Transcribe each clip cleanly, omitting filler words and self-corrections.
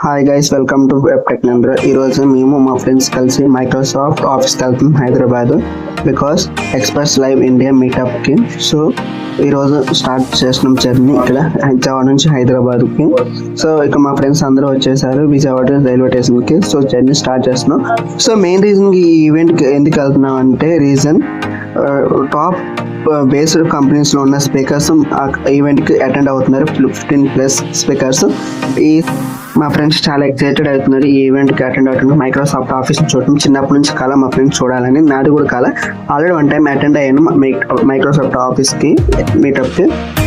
Hi guys, welcome to web tech number. ఈరోజు మేము మా ఫ్రెండ్స్ కలిసి మైక్రోసాఫ్ట్ ఆఫీస్కి వెళ్తాం Hyderabad, because express live India మీటప్కి. సో ఈరోజు స్టార్ట్ చేస్తున్నాం జర్నీ ఇక్కడ విజయవాడ నుంచి హైదరాబాద్కి. సో ఇక మా ఫ్రెండ్స్ అందరూ వచ్చేసారు విజయవాడ రైల్వే స్టేషన్కి. సో జర్నీ స్టార్ట్ చేస్తున్నాం. సో మెయిన్ రీజన్ ఈ ఈవెంట్కి ఎందుకు వెళ్తున్నాం అంటే టాప్ బేస్డ్ కంపెనీస్లో ఉన్న స్పీకర్స్ ఆ ఈవెంట్కి అటెండ్ అవుతున్నారు. 15+ స్పీకర్స్. మా ఫ్రెండ్స్ చాలా ఎక్సైటెడ్ అవుతున్నారు ఈ ఈవెంట్కి అటెండ్ అవుతున్నారు. మైక్రోసాఫ్ట్ ఆఫీస్ చూడటం చిన్నప్పటి నుంచి కళ, మా ఫ్రెండ్స్ చూడాలని. నాది కూడా కళ. ఆల్రెడీ 1 టైం అటెండ్ అయ్యాను మైక్రోసాఫ్ట్ ఆఫీస్కి మీటప్కి.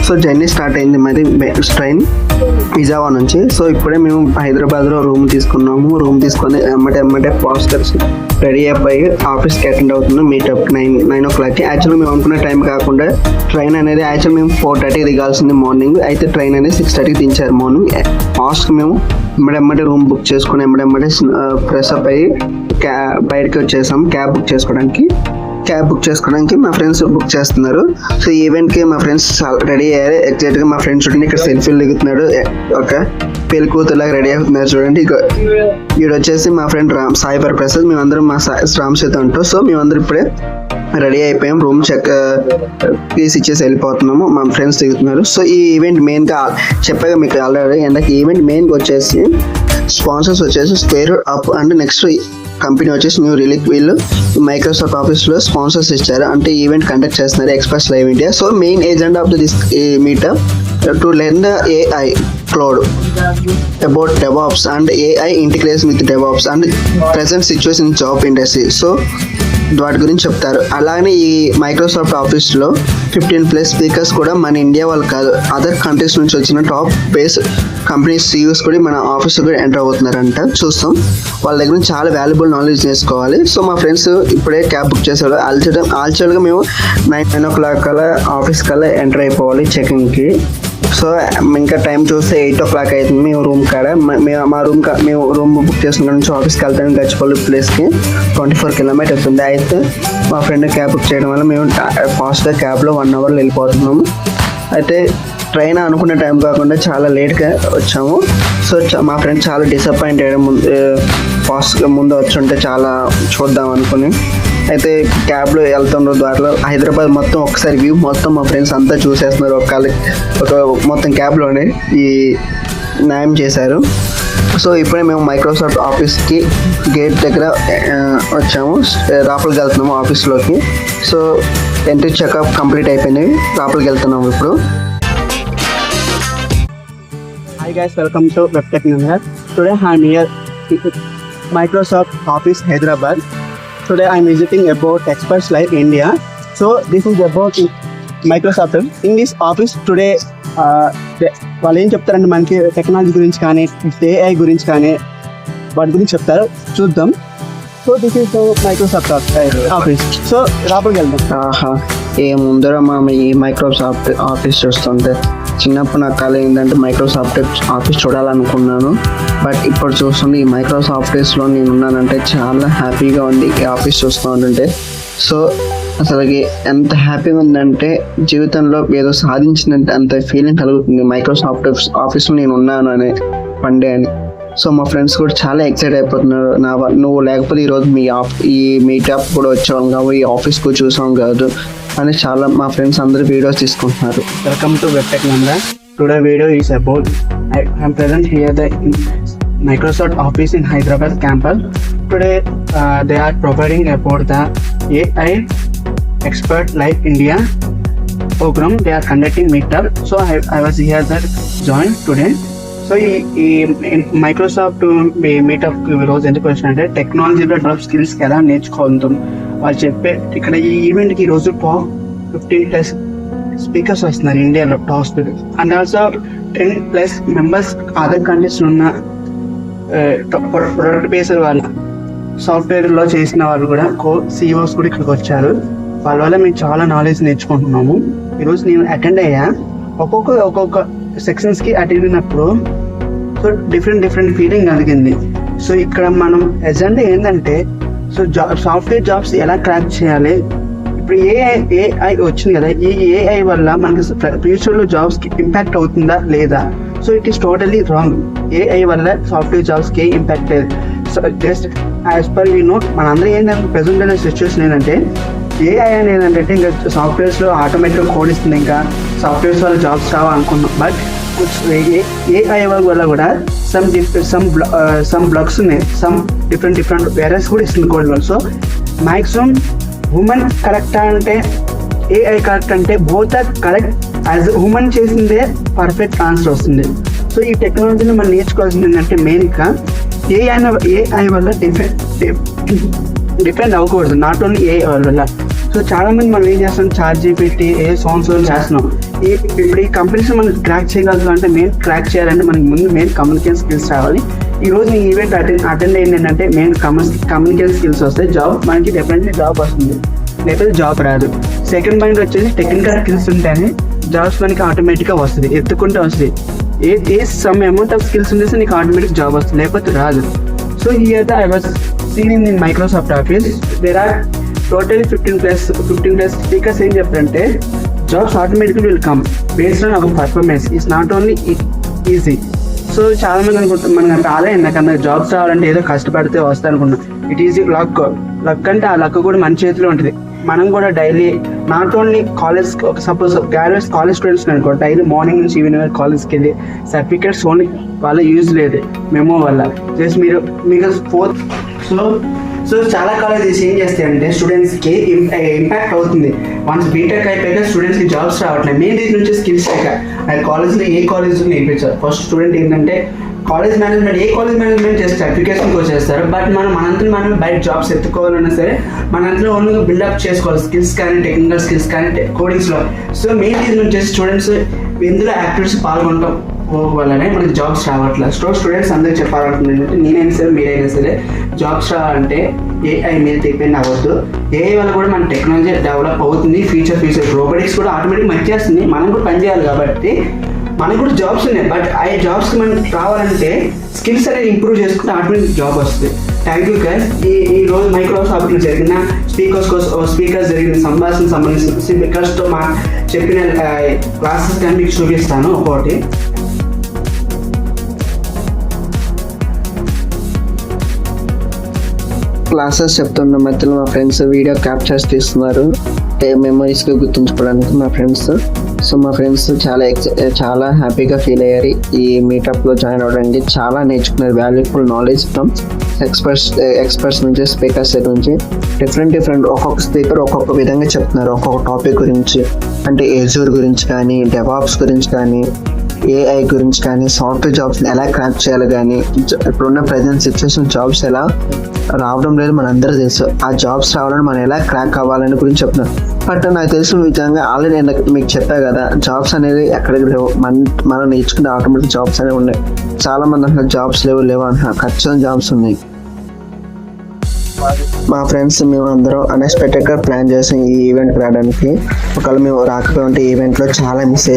సో జర్నీ స్టార్ట్ అయింది మరి ట్రైన్ విజయవాడ నుంచి. సో ఇప్పుడే మేము హైదరాబాద్లో రూమ్ తీసుకున్నాము. రూమ్ తీసుకొని ఎమ్మటే పాస్టర్స్ రెడీ అయిపోయి ఆఫీస్కి అటెండ్ అవుతున్నాం మీటప్ 9 o'clock. యాక్చువల్గా మేము అనుకున్న టైం కాకుండా ట్రైన్ అనేది యాక్చువల్ మేము 4:30 దిగాల్సింది మార్నింగ్. అయితే ట్రైన్ అనేది 6:30 దించారు మార్నింగ్. ఫాస్ట్కి మేము ఎమ్మటే రూమ్ బుక్ చేసుకుని ఎమ్మటే ఫ్రెష్ అప్ అయ్యి బయటకి వచ్చేసాం క్యాబ్ బుక్ చేసుకోవడానికి. మా ఫ్రెండ్స్ బుక్ చేస్తున్నారు. సో ఈ ఈవెంట్కి మా ఫ్రెండ్స్ రెడీ అయ్యారు. ఎగ్జాక్ట్గా మా ఫ్రెండ్స్ చూడండి ఇక్కడ సెల్ఫీలు దిగుతున్నాడు. ఒక పెళ్లి కూతురులాగా రెడీ అవుతున్నారు చూడండి. వీడు వచ్చేసి మా ఫ్రెండ్ సాయి ప్రసాద్. మేమందరం మా రామ్ చేత ఉంటాం. సో మేమందరం ఇప్పుడే రెడీ అయిపోయాం. రూమ్ తీసి ఇచ్చేసి వెళ్ళిపోతున్నాము. మా ఫ్రెండ్స్ దిగుతున్నారు. సో ఈ ఈవెంట్ మెయిన్గా చెప్పాక మీకు ఆల్రెడీ ఈ ఈవెంట్ మెయిన్గా వచ్చేసి స్పాన్సర్స్ వచ్చేసి square up and next company వచ్చేసి న్యూ రిలీక్. వీళ్ళు మైక్రోసాఫ్ట్ ఆఫీస్లో స్పాన్సర్స్ ఇచ్చారు. అంటే ఈవెంట్ కండక్ట్ చేస్తున్నారు express live India. So main agenda of this meetup to learn the AI cloud about DevOps and AI integration with DevOps and present situation in job industry. So వాటి గురించి చెప్తారు. అలానే ఈ Microsoft ఆఫీస్లో 15+ speakers కూడా మన India వాళ్ళు కాదు, అదర్ కంట్రీస్ నుంచి వచ్చిన టాప్ బేస్ కంపెనీస్ CEOs కూడా మన ఆఫీస్ కూడా ఎంటర్ అవుతున్నారంట. చూస్తాం. వాళ్ళ దగ్గర నుంచి చాలా వాల్యుబుల్ నాలెడ్జ్ నేర్చుకోవాలి. సో మా ఫ్రెండ్స్ ఇప్పుడే క్యాబ్ బుక్ చేశారు. యాక్చువల్గా మేము 9 o'clock కల్లా ఆఫీస్ కల్లా ఎంటర్ అయిపోవాలి చెకింగ్కి. సో ఇంకా టైం చూస్తే 8 o'clock అవుతుంది. మేము రూమ్ కాడ మేము రూమ్ బుక్ చేసుకున్న నుంచి ఆఫీస్కి వెళ్తాం గచ్చిపల్లి ప్లేస్కి. 24 kilometers ఉంది. అయితే మా ఫ్రెండ్ క్యాబ్ బుక్ చేయడం వల్ల మేము ఫాస్ట్గా క్యాబ్లో 1 hourలో వెళ్ళిపోతున్నాము. అయితే ట్రైన్ అనుకున్న టైం కాకుండా చాలా లేట్గా వచ్చాము. సో మా ఫ్రెండ్ చాలా డిసప్పాయింట్ అయ్యాడు. ఫాస్ట్గా ముందు వచ్చి ఉంటే చాలా చూద్దాం అనుకుని. అయితే క్యాబ్లో వెళ్తున్న దాంట్లో హైదరాబాద్ మొత్తం ఒకసారి వ్యూ మొత్తం మా ఫ్రెండ్స్ అంతా చూసేస్తున్నారు. ఒక మొత్తం క్యాబ్లోనే ఈ న్యాయం చేశారు. సో ఇప్పుడే మేము మైక్రోసాఫ్ట్ ఆఫీస్కి గేట్ దగ్గర వచ్చాము. లోపలికి వెళ్తున్నాము ఆఫీస్లోకి. సో ఎంట్రీ చెకప్ కంప్లీట్ అయిపోయింది. లోపలికి వెళ్తున్నాము ఇప్పుడు. Hi guys, welcome to Web Tech News. Today I'm here Microsoft Office Hyderabad. Today I'm visiting about Express Live India. So this is about Microsoft. In this office today వాళ్ళు ఏం చెప్తారంటే మనకి technology గురించి కానీ AI గురించి కానీ వాటి గురించి చెప్తారు. చూద్దాం. So this is Microsoft office. So లోపలికి వెళ్దాం. ఏముందరో ఈ మైక్రోసాఫ్ట్ ఆఫీస్ చూస్తుంటే చిన్నప్పుడు నాకు కళ ఏంటంటే మైక్రోసాఫ్ట్ ఆఫీస్ చూడాలనుకున్నాను. బట్ ఇప్పుడు చూస్తుంటే ఈ మైక్రోసాఫ్ట్ ఆఫీస్లో నేను ఉన్నానంటే చాలా హ్యాపీగా ఉంది ఈ ఆఫీస్ చూస్తూ ఉంటుంటే. సో అసలుకి ఎంత హ్యాపీగా ఉందంటే జీవితంలో ఏదో సాధించినట్టు అంత ఫీలింగ్ కలుగుతుంది మైక్రోసాఫ్ట్ ఆఫీస్లో నేను ఉన్నాను అనే పండే అని. సో మా ఫ్రెండ్స్ కూడా చాలా ఎక్సైట్ అయిపోతున్నారు. నువ్వు లేకపోతే ఈరోజు ఈ మీటప్ కూడా వచ్చావు కావు, ఈ ఆఫీస్ కూడా చూసాం కాదు అని చాలా మా ఫ్రెండ్స్ అందరూ వీడియోస్ తీసుకుంటున్నారు. Welcome to web tech number. Today video is about I'm present here the Microsoft office in Hyderabad campus. Today they are providing about the AI Expert Live India program. They are conducting meetup. So I was here that joined today. So ఈ Microsoft meetup రోజు ఎందుకు వచ్చినట్టే టెక్నాలజీలో develop స్కిల్స్కి ఎలా నేర్చుకుంటాం వాళ్ళు చెప్పే ఇక్కడ ఈ ఈవెంట్కి ఈరోజు 15+ స్పీకర్స్ వస్తున్నారు ఇండియాలో top speakers. And also 10+ members other countries ఉన్న ప్రొడక్ట్ బేస్డ్ వాళ్ళు సాఫ్ట్వేర్లో చేసిన వాళ్ళు కూడా CEOs కూడా ఇక్కడికి వచ్చారు. వాళ్ళ వల్ల మేము చాలా నాలెడ్జ్ నేర్చుకుంటున్నాము. ఈరోజు నేను అటెండ్ అయ్యా. ఒక్కొక్క సెక్షన్స్కి అటెండ్ అయినప్పుడు సో డిఫరెంట్ ఫీలింగ్ కలిగింది. సో ఇక్కడ మనం ఎజెండా ఏంటంటే సో సాఫ్ట్వేర్ జాబ్స్ ఎలా క్రాక్ చేయాలి. ఇప్పుడు AI వచ్చింది కదా, ఈ AI వల్ల మనకి ఫ్యూచర్లో జాబ్స్కి ఇంపాక్ట్ అవుతుందా లేదా. So it is totally wrong. AI వల్ల సాఫ్ట్వేర్ జాబ్స్కి ఇంపాక్ట్ లేదు. So just as per you know మనందరూ ఏంటంటే ప్రెసెంట్ అయిన సిచ్యువేషన్ ఏంటంటే ఏఐ అని ఏంటంటే ఇంకా సాఫ్ట్వేర్స్లో ఆటోమేటిక్గా కోడ్ ఇస్తుంది, ఇంకా సాఫ్ట్వేర్స్ వల్ల జాబ్స్ రావాలనుకున్నాం. బట్ ఏఐ వల్ల కూడా సమ్ బ్లాక్స్ ఉన్నాయి, సమ్ డిఫరెంట్ వేరియస్ కూడా ఇస్తుంది కోడ్ వల్ల. సో మ్యాక్సిమం హ్యూమన్ కరెక్టా అంటే ఏఐ కరెక్ట్ అంటే both are correct. As human చేసిందే పర్ఫెక్ట్ ఆన్సర్ వస్తుంది. సో ఈ టెక్నాలజీని మనం నేర్చుకోవాల్సింది ఏంటంటే మెయిన్గా ఏఐ వల్ల డిపెండ్ అవ్వకూడదు, నాట్ ఓన్లీ ఏఐ వల్ల. సో చాలా మంది మనం ఏం చేస్తాం, చాట్ జీపీటీ సాంగ్స్ చేస్తున్నాం. ఇప్పుడు ఈ కంపెనీస్ మనం క్రాక్ చేయగలుగుతాం అంటే మెయిన్ క్రాక్ చేయాలంటే మనకి ముందు మెయిన్ కమ్యూనికేషన్ స్కిల్స్ రావాలి. ఈ రోజు ఈ ఈవెంట్ అటెండ్ అయింది ఏంటంటే మెయిన్ కమ్యూనికేషన్ స్కిల్స్ వస్తే మనకి డెఫినెట్లీ జాబ్ వస్తుంది, లేకపోతే జాబ్ రాదు. సెకండ్ పాయింట్ వచ్చేసి టెక్నికల్ స్కిల్స్ ఉంటేనే జాబ్స్ మనకి ఆటోమేటిక్గా వస్తుంది, ఎత్తుకుంటే వస్తుంది. A some amount of skills ఉంటే నీకు ఆటోమేటిక్ జాబ్ వస్తుంది, లేకపోతే రాదు. So here I was seen in Microsoft office there are totally 15+ speakers. ఏం చెప్పారంటే jobs automatically will come based on our performance. It's not only easy. So చాలా మంది అనుకుంటాం మనకు చాలా నాకన్నా జాబ్స్ రావాలంటే ఏదో కష్టపడితే వస్తాయి అనుకున్నాం. ఇట్ ఈజీ లక్ అంటే ఆ లక్ కూడా మన చేతిలో ఉంటుంది. మనం కూడా daily not only college, suppose graduates college students అనుకో, డైలీ మార్నింగ్ నుంచి ఈవినింగ్ కాలేజ్కి వెళ్ళి సర్టిఫికేట్స్ ఓన్లీ వాళ్ళ యూజ్ లేదు మెమో వల్ల. జస్ట్ మీకు ఫోర్త్ సో చాలా కాలేజెస్ ఏం చేస్తాయి అంటే స్టూడెంట్స్కి ఇంపాక్ట్ అవుతుంది. వన్స్ బీటెక్ అయిపోయాక స్టూడెంట్స్కి జాబ్స్ రావట్లేదు. మెయిన్ రీజన్ నుంచి స్కిల్స్ లేక. అది కాలేజ్లో ఏ కాలేజ్లో నేర్పించారు. ఫస్ట్ స్టూడెంట్ ఏంటంటే కాలేజ్ మేనేజ్మెంట్ జస్ట్ అప్లికేషన్కి వచ్చేస్తారు. బట్ మనం బయట జాబ్స్ ఎత్తుకోవాలన్నా సరే మనంతలో ఓన్గా బిల్డప్ చేసుకోవాలి స్కిల్స్ కానీ టెక్నికల్ స్కిల్స్ కానీ కోడింగ్స్లో. సో మెయిన్ రీజన్ వచ్చేసి స్టూడెంట్స్ ఇందులో యాక్టివిటీస్ పాల్గొనడం వల్లనే మనకి జాబ్స్ రావట్లేదు. స్టూడెంట్స్ అందరికి చెప్పాలనుకుంటుంది ఏంటంటే నేనైనా సరే మీరైనా సరే జాబ్స్ రావాలంటే ఏఐ మీద డిపెండ్ అవ్వద్దు. ఏఐ వల్ల కూడా మన టెక్నాలజీ డెవలప్ అవుతుంది. ఫ్యూచర్ రోబోటిక్స్ కూడా ఆటోమేటిక్ మంచి చేస్తుంది. మనం కూడా పని చేయాలి కాబట్టి మనకు కూడా జాబ్స్ ఉన్నాయి. బట్ ఆ జాబ్స్కి మనం రావాలంటే స్కిల్స్ అనేది ఇంప్రూవ్ చేసుకుంటే ఆటోమేటిక్ జాబ్ వస్తుంది. Thank you guys. ఈ రోజు మైక్రోసాఫ్ట్లో జరిగిన స్పీకర్స్ జరిగిన సంభాషణ సంబంధించిన స్పీకర్స్తో చెప్పిన క్లాసెస్ కానీ మీకు చూపిస్తాను ఒకటి. క్లాసెస్ చెప్తున్న మధ్యలో మా ఫ్రెండ్స్ వీడియో క్యాప్చర్స్ తీస్తున్నారు మెమరీస్గా గుర్తుంచుకోవడానికి మా ఫ్రెండ్స్. సో మా ఫ్రెండ్స్ చాలా హ్యాపీగా ఫీల్ అయ్యారు ఈ మీటప్లో జాయిన్ అవ్వడానికి. చాలా నేర్చుకున్నారు వాల్యుబుల్ నాలెడ్జ్ ఫ్రమ్ ఎక్స్పర్ట్స్ నుంచి, స్పీకర్స్ నుంచి. డిఫరెంట్ ఒక్కొక్క స్పీకర్ ఒక్కొక్క విధంగా చెప్తున్నారు ఒక్కొక్క టాపిక్ గురించి. అంటే ఏజూర్ గురించి కానీ, డెవాప్స్ గురించి కానీ, ఏఐ గురించి కానీ, సాఫ్ట్వేర్ జాబ్స్ ఎలా క్రాక్ చేయాలి కానీ, ఇప్పుడున్న ప్రజెంట్ సిచ్యువేషన్ జాబ్స్ ఎలా రావడం లేదు మనందరూ తెలుసు. ఆ జాబ్స్ రావాలని మనం ఎలా క్రాక్ అవ్వాలని గురించి చెప్తున్నాను. బట్ నాకు తెలిసిన విధంగా ఆల్రెడీ నేను మీకు చెప్పా కదా, జాబ్స్ అనేది ఎక్కడికి లేవు. మనం నేర్చుకునే ఆటోమేటిక్ జాబ్స్ అనేవి ఉన్నాయి. చాలా మంది అంటున్నారు జాబ్స్ లేవు అంటున్నారు. ఖచ్చితంగా జాబ్స్ ఉన్నాయి. మా ఫ్రెండ్స్ మేము అందరం అన్ఎక్స్పెక్టెడ్గా ప్లాన్ చేసాం ఈ ఈవెంట్కి రావడానికి. ఒకవేళ మేము రాకపోయి ఉంటే ఈవెంట్లో చాలా మిస్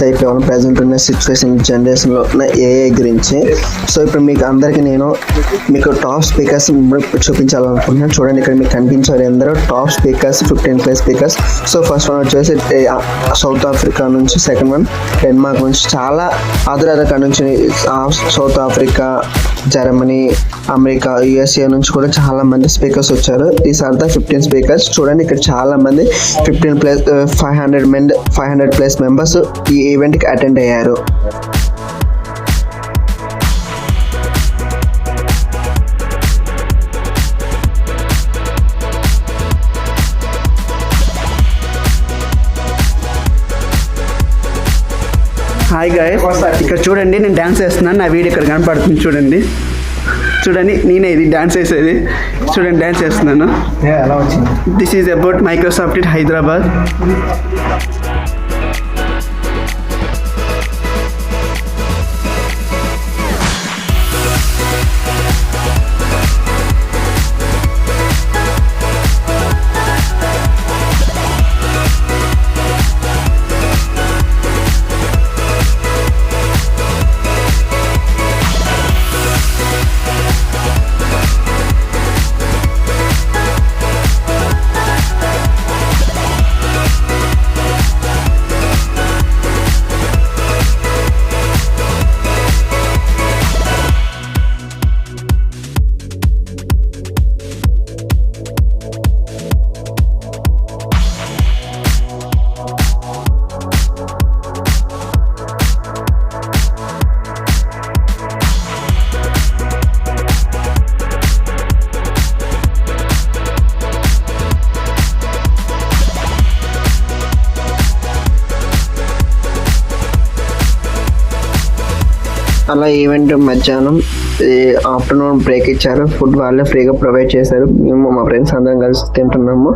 అయిపోయాం ప్రజెంట్ ఉన్న సిచ్యువేషన్ జనరేషన్లో ఉన్న ఏఐ గురించి. సో ఇప్పుడు మీకు అందరికీ నేను టాప్ స్పీకర్స్ చూపించాలనుకుంటున్నాను. చూడండి, ఇక్కడ మీకు కనిపించాలి అందరూ top speakers, 15+ speakers. So first one వచ్చేసి సౌత్ ఆఫ్రికా నుంచి, సెకండ్ వన్ డెన్మార్క్ నుంచి, చాలా అదర్ కంట్రీ నుంచి, South Africa, Germany, America, USA నుంచి కూడా చాలా మంది స్పీకర్స్ వచ్చారు. These are the 15 speakers. చూడండి ఇక్కడ చాలా మంది 500+ మెంబర్స్ ఈ ఈవెంట్కి అటెండ్ అయ్యారు. హాయ్ గైస్, ఇక్కడ చూడండి నేను డ్యాన్స్ చేస్తున్నాను. నా వీడియో ఇక్కడ కనపడుతుంది చూడండి. నేనే ఇది డ్యాన్స్ వేసేది. చూడండి డ్యాన్స్ చేస్తున్నాను. This is about Microsoft in Hyderabad. అలా ఈవెంట్ మధ్యాహ్నం ఆఫ్టర్నూన్ బ్రేక్ ఇచ్చారు. ఫుడ్ వాళ్ళే ఫ్రీగా ప్రొవైడ్ చేశారు. మేము మా ఫ్రెండ్స్ అందరం కలిసి తింటున్నాము.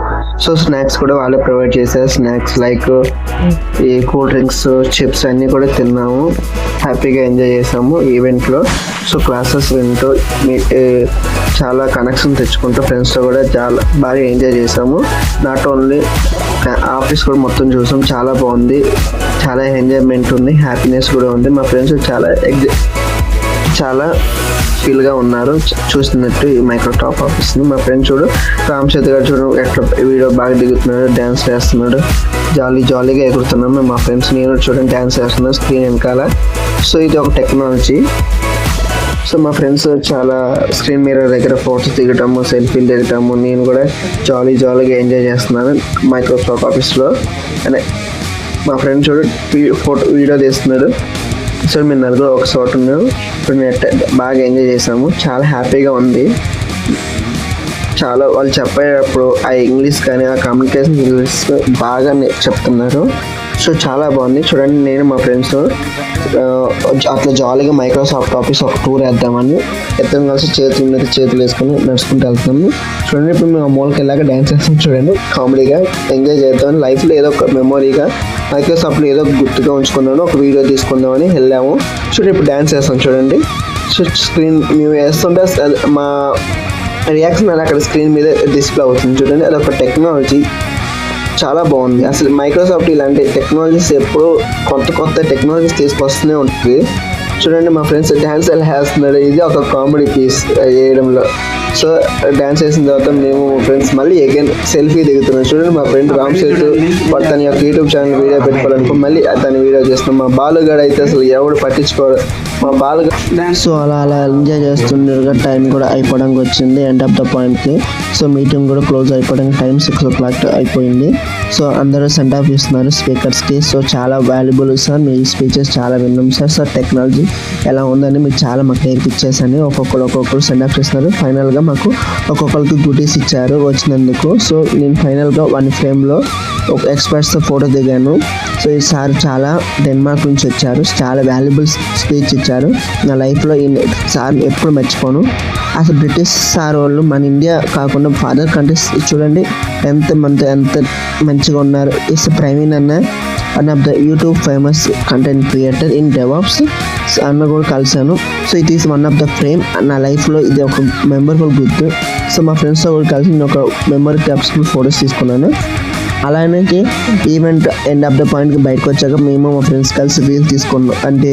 సో స్నాక్స్ కూడా వాళ్ళే ప్రొవైడ్ చేశారు. స్నాక్స్ లైక్ ఈ కూల్ డ్రింక్స్, చిప్స్ అన్నీ కూడా తిన్నాము. హ్యాపీగా ఎంజాయ్ చేసాము ఈవెంట్లో. సో క్లాసెస్ వింటూ చాలా కనెక్షన్ తెచ్చుకుంటూ ఫ్రెండ్స్తో కూడా చాలా బాగా ఎంజాయ్ చేసాము. నాట్ ఓన్లీ ఆఫీస్ కూడా మొత్తం చూసాం. చాలా బాగుంది, చాలా ఎంజాయ్మెంట్ ఉంది, హ్యాపీనెస్ కూడా ఉంది. మా ఫ్రెండ్స్ చాలా ఫీల్గా ఉన్నారు చూస్తున్నట్టు ఈ మైక్రోసాఫ్ట్ ఆఫీస్ని. మా ఫ్రెండ్ చూడు రామ్ చరణ్ గారు చూడు ఎట్లా వీడియో బాగా దిగుతున్నాడు, డ్యాన్స్ చేస్తున్నాడు, జాలీగా ఎగురుతున్నాము. మా ఫ్రెండ్స్ నేను చూడండి డ్యాన్స్ చేస్తున్నాను స్క్రీన్ వెనకాల. సో ఇది ఒక టెక్నాలజీ. సో మా ఫ్రెండ్స్ చాలా స్క్రీన్ మిర్రర్ దగ్గర ఫోటోస్ దిగటము, సెల్ఫీలు దిగటము, నేను కూడా జాలీగా ఎంజాయ్ చేస్తున్నాను మైక్రోసాఫ్ట్ ఆఫీస్లో. అనే మా ఫ్రెండ్ చూడు వీడియో తీస్తున్నాడు. సో మేము నలుగురు ఒక చోట ఉన్నాం. ఇప్పుడు బాగా ఎంజాయ్ చేసాము. చాలా హ్యాపీగా ఉంది. చాలా వాళ్ళు చెప్పేటప్పుడు ఆ ఇంగ్లీష్ కానీ ఆ కమ్యూనికేషన్ ఇంగ్లీష్ బాగా చెప్తున్నారు. సో చాలా బాగుంది. చూడండి నేను మా ఫ్రెండ్స్ అట్లా జాలీగా మైక్రోసాఫ్ట్ ఆఫీస్ ఒక టూర్ వేద్దామని ఇద్దరం కలిసి చేతులు వేసుకొని నడుచుకుంటూ వెళ్తున్నాము. చూడండి ఇప్పుడు మేము ఆ మూలకి వెళ్ళాక డ్యాన్స్ చేస్తాం. చూడండి కామెడీగా ఎంజాయ్ చేద్దామని లైఫ్లో ఏదో ఒక మెమొరీగా మైక్రోసాఫ్ట్లో ఏదో ఒక గుర్తుగా ఉంచుకుందామని ఒక వీడియో తీసుకుందామని వెళ్ళాము. చూడండి ఇప్పుడు డ్యాన్స్ చేస్తాం చూడండి. సో స్క్రీన్ మేము వేస్తుంటే మా రియాక్షన్ అది అక్కడ స్క్రీన్ మీద డిస్ప్లే అవుతుంది చూడండి. అదొక టెక్నాలజీ, చాలా బాగుంది. అసలు మైక్రోసాఫ్ట్ ఇలాంటి టెక్నాలజీస్ ఎప్పుడూ కొత్త టెక్నాలజీస్ తీసుకొస్తూనే ఉంటుంది. చూడండి మా ఫ్రెండ్స్ డ్యాన్స్ ఎలా వేస్తున్నాడు. ఇది ఒక కామెడీ పీస్ వేయడంలో. సో డ్యాన్స్ వేసిన తర్వాత మేము మా ఫ్రెండ్స్ మళ్ళీ అగైన్ సెల్ఫీ దిగుతున్నాం. చూడండి మా ఫ్రెండ్ రామ్ సేతు తన యొక్క యూట్యూబ్ ఛానల్ వీడియో పెట్టుకోవాలనుకో మళ్ళీ తన వీడియో చేస్తున్నాం. మా బాలుగాడు అయితే అసలు ఎవడు పట్టించుకోడు. మా బాలుగా డ్యాన్స్. సో అలా ఎంజాయ్ చేస్తుండగా టైం కూడా అయిపోవడానికి వచ్చింది ఎండ్ ఆఫ్ ద పాయింట్కి. సో మీటింగ్ కూడా క్లోజ్ అయిపోవడానికి టైం 6 o'clock అయిపోయింది. సో అందరూ సెండ్ ఆఫ్ ఇస్తున్నారు స్పీకర్స్కి. సో చాలా వాల్యుబుల్ సార్, మీ స్పీచెస్ చాలా విన్నాం సార్. సో టెక్నాలజీ ఎలా ఉందని మీకు చాలా మాకు నేర్పించేసని ఒక్కొక్కరు సెండ్ ఆఫ్ చేస్తున్నారు. ఫైనల్గా మాకు ఒక్కొక్కరికి గుటీస్ ఇచ్చారు వచ్చినందుకు. సో నేను ఫైనల్గా 1 frameలో ఒక ఎక్స్పర్ట్స్తో ఫోటో దిగాను. సో ఈ సార్ చాలా డెన్మార్క్ నుంచి వచ్చారు. చాలా వాల్యుబుల్ స్పీచ్ ఇచ్చారు. నా లైఫ్లో ఈ సార్ ఎప్పుడు మర్చిపోను. అసలు బ్రిటిష్ సార్ వాళ్ళు మన ఇండియా కాకుండా అదర్ కంట్రీస్ చూడండి ఎంత మంచిగా ఉన్నారు. ఇస్ ప్రవీణ్ అన్న one of the YouTube famous content creator in DevOps అన్న కూడా కలిసాను. So it is one of the frame నా లైఫ్లో ఇది ఒక మెమరబుల్ గుర్తు. సో మా ఫ్రెండ్స్తో కూడా కలిసి నేను ఒక మెమరీ క్యాప్స్ఫుల్ ఫొటోస్ తీసుకున్నాను. అలానే ఈవెంట్ ఎండ్ ఆఫ్ ద పాయింట్కి బయటకు వచ్చాక మేము మా ఫ్రెండ్స్ కలిసి రీల్ తీసుకున్నాం. అంటే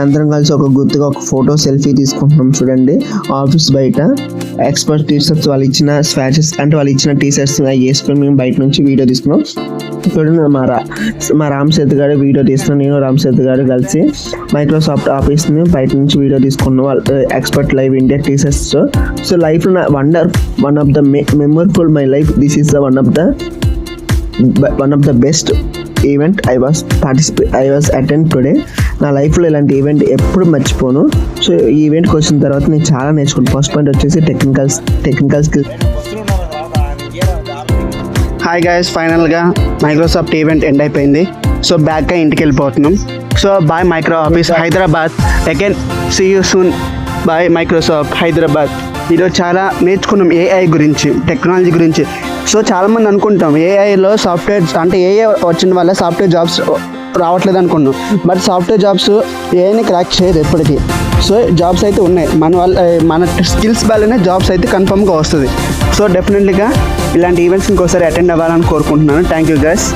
అందరం కలిసి ఒక గుర్తుగా ఒక ఫోటో సెల్ఫీ తీసుకుంటున్నాం చూడండి. ఆఫీస్ బయట ఎక్స్పర్ట్ టీషర్ట్స్ వాళ్ళు ఇచ్చిన స్వాచెస్ అంటే వాళ్ళు ఇచ్చిన టీషర్ట్స్ వేసుకొని మేము బయట నుంచి వీడియో తీసుకున్నాం. చూడండి మా రామ్ సేతు గారు వీడియో తీస్తున్నాం. నేను రామ్ సేతు గారు కలిసి మైక్రోసాఫ్ట్ ఆఫీస్ని బయట నుంచి వీడియో తీసుకున్నాం వాళ్ళ expert live India t-shirts. So లైఫ్లో one of the memorable my life. This is the one of the best event I was attend today. నా లైఫ్లో ఇలాంటి ఈవెంట్ ఎప్పుడు మర్చిపోను. సో ఈ ఈవెంట్కి వచ్చిన తర్వాత నేను చాలా నేర్చుకున్నాను. ఫస్ట్ పాయింట్ వచ్చేసి టెక్నికల్ స్కిల్. హాయ్ గైస్, ఫైనల్గా మైక్రోసాఫ్ట్ ఈవెంట్ ఎండ్ అయిపోయింది. సో బ్యాక్గా ఇంటికి వెళ్ళిపోతున్నాం. So bye micro office Hyderabad. Again see you soon. Bye Microsoft Hyderabad. ఈరోజు చాలా నేర్చుకున్నాం ఏఐ గురించి, టెక్నాలజీ గురించి. సో చాలామంది అనుకుంటాం ఏఐలో సాఫ్ట్వేర్ అంటే ఏఐ వచ్చిన వల్ల సాఫ్ట్వేర్ జాబ్స్ రావట్లేదు అనుకున్నాం. బట్ సాఫ్ట్వేర్ జాబ్స్ ఏఐని క్రాక్ చేయదు ఎప్పటికీ. సో జాబ్స్ అయితే ఉన్నాయి. మన స్కిల్స్ వల్లనే జాబ్స్ అయితే కన్ఫర్మ్గా వస్తుంది. సో డెఫినెట్లీగా ఇలాంటి ఈవెంట్స్ ఇంకోసారి అటెండ్ అవ్వాలని కోరుకుంటున్నాను. Thank you guys.